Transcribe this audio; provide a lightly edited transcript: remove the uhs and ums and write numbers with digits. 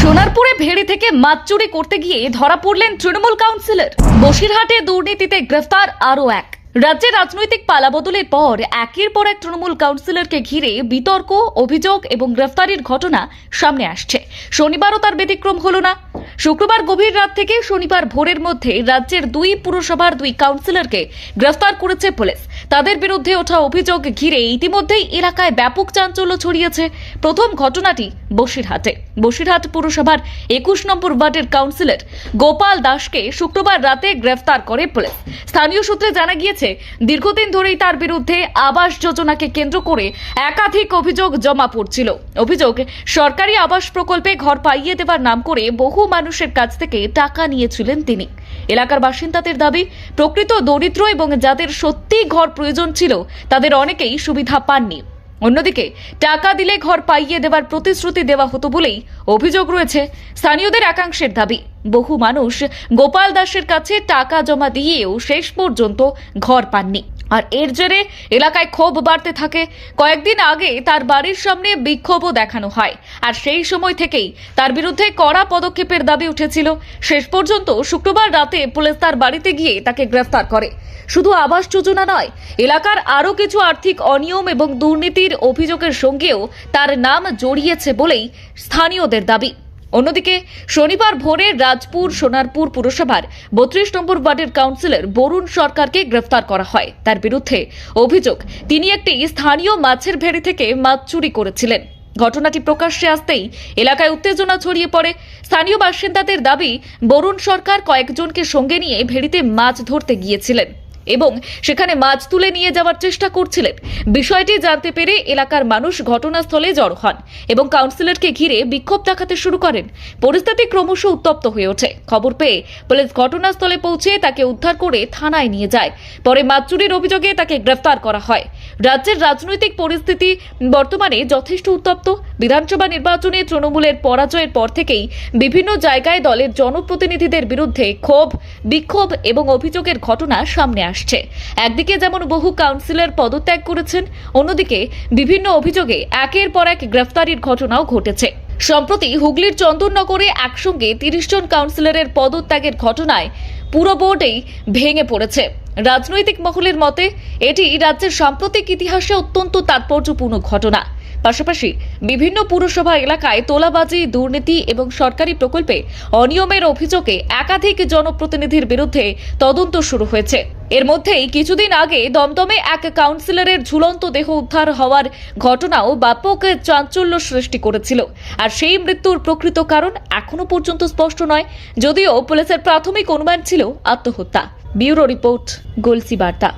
সোনারপুরে ভেড়ি থেকে মাছ চুরি করতে গিয়ে ধরা পড়লেন তৃণমূল কাউন্সিলর। বসিরহাটে দুর্নীতিতে গ্রেফতার আরও এক। রাজ্যে রাজনৈতিক পালাবদলের পর একের পর এক তৃণমূল কাউন্সিলরকে ঘিরে বিতর্ক, অভিযোগ এবং গ্রেফতারির ঘটনা সামনে আসছে। শনিবারও তার ব্যতিক্রম হলো না। শুক্রবার গভীর রাত থেকে শনিবার ভোরের মধ্যে রাজ্যের দুই পুরসভার দুই কাউন্সিলরকে গ্রেফতার করেছে পুলিশ। তাদের বিরুদ্ধে ওঠা অভিযোগ ঘিরে ইতিমধ্যেই এলাকায় ব্যাপক চাঞ্চল্য ছড়িয়েছে। প্রথম ঘটনাটি বসিরহাট পুরসভার 21 নম্বর ওয়ার্ডের কাউন্সিলর গোপাল দাসকে শুক্রবার রাতে গ্রেফতার করে পুলিশ। স্থানীয় সূত্রে জানা গিয়েছে, দীর্ঘদিন ধরেই তার বিরুদ্ধে আবাস যোজনাকে কেন্দ্র করে একাধিক অভিযোগ জমা পড়ছিল। অভিযোগ, সরকারি আবাস প্রকল্পে ঘর পাইয়ে দেওয়ার নাম করে বহু মানুষের কাছ থেকে টাকা নিয়েছিলেন তিনি। এলাকার বাসিন্দাদের দাবি, প্রকৃত দরিদ্র এবং যাদের সত্যি ঘর প্রয়োজন ছিল তাদের অনেকেই সুবিধা পাননি। অন্যদিকে টাকা দিলে ঘর পাইয়ে দেওয়ার প্রতিশ্রুতি দেওয়া হতো বলেই অভিযোগ রয়েছে। স্থানীয়দের একাংশের দাবি, বহু মানুষ গোপাল দাসের কাছে টাকা জমা দিয়েও শেষ পর্যন্ত ঘর পাননি। আর এর জেরে এলাকায় ক্ষোভ বাড়তে থাকে। কয়েকদিন আগে তার বাড়ির সামনে বিক্ষোভও দেখানো হয়, আর সেই সময় থেকেই তার বিরুদ্ধে কড়া পদক্ষেপের দাবি উঠেছিল। শেষ পর্যন্ত শুক্রবার রাতে পুলিশ তার বাড়িতে গিয়ে তাকে গ্রেফতার করে। শুধু আবাস যোজনা নয়, এলাকার আরও কিছু আর্থিক অনিয়ম এবং দুর্নীতির অভিযোগের সঙ্গেও তার নাম জড়িয়েছে বলেই স্থানীয়দের দাবি। অন্যদিকে শনিবার ভোরে রাজপুর সোনারপুর পুরসভার 32 নম্বর ওয়ার্ডের কাউন্সিলর বরুণ সরকারকে গ্রেফতার করা হয়। তার বিরুদ্ধে অভিযোগ, তিনি একটি স্থানীয় মাছের ভেড়ি থেকে মাছ চুরি করেছিলেন। ঘটনাটি প্রকাশ্যে আসতেই এলাকায় উত্তেজনা ছড়িয়ে পড়ে। স্থানীয় বাসিন্দাদের দাবি, বরুণ সরকার কয়েকজনকে সঙ্গে নিয়ে ভেড়িতে মাছ ধরতে গিয়েছিলেন এবং সেখানে মাছ তুলে নিয়ে যাওয়ার চেষ্টা করছিলেন। বিষয়টি জানতে পেরে এলাকার মানুষ ঘটনাস্থলে জড়ো হন এবং কাউন্সিলরকে ঘিরে বিক্ষোভ দেখাতে শুরু করেন। পরিস্থিতি ক্রমশ উত্তপ্ত হয়ে ওঠে। খবর পেয়ে পুলিশ ঘটনাস্থলে পৌঁছে তাকে উদ্ধার করে থানায় নিয়ে যায়। পরে মাছ চুরির অভিযোগে তাকে গ্রেফতার করা হয়। রাজ্যের রাজনৈতিক পরিস্থিতি বর্তমানে যথেষ্ট উত্তপ্ত। বিধানসভা নির্বাচনে তৃণমূলের পরাজয়ের পর থেকেই বিভিন্ন জায়গায় দলের জনপ্রতিনিধিদের বিরুদ্ধে ক্ষোভ, বিক্ষোভ এবং অভিযোগের ঘটনা সামনে আসছে। একদিকে যেমন বহু কাউন্সিলর পদত্যাগ করেছেন, অন্যদিকে বিভিন্ন অভিযোগে একের পর এক গ্রেফতারির ঘটনাও ঘটেছে। সম্প্রতি হুগলির চন্দননগরে একসঙ্গে 30 জন কাউন্সিলরের পদত্যাগের ঘটনায় পুরো বোর্ডেই ভেঙে পড়েছে। রাজনৈতিক মহলের মতে এটি রাজ্যের সাম্প্রতিক ইতিহাসে অত্যন্ত তাৎপর্যপূর্ণ ঘটনা। পাশাপাশি বিভিন্ন পুরসভা এলাকায় তোলাবাজি, দুর্নীতি এবং সরকারি প্রকল্পে অনিয়মের অভিযোগে একাধিক জনপ্রতিনিধির বিরুদ্ধে তদন্ত শুরু হয়েছে। এর মধ্যেই কিছুদিন আগে দমদমে এক কাউন্সিলরের ঝুলন্ত দেহ উদ্ধার হওয়ার ঘটনাও ব্যাপক চাঞ্চল্য সৃষ্টি করেছিল। আর সেই মৃত্যুর প্রকৃত কারণ এখনো পর্যন্ত স্পষ্ট নয়, যদিও পুলিশের প্রাথমিক অনুমান ছিল আত্মহত্যা। ব্যুরো রিপোর্ট, গলসি বার্তা।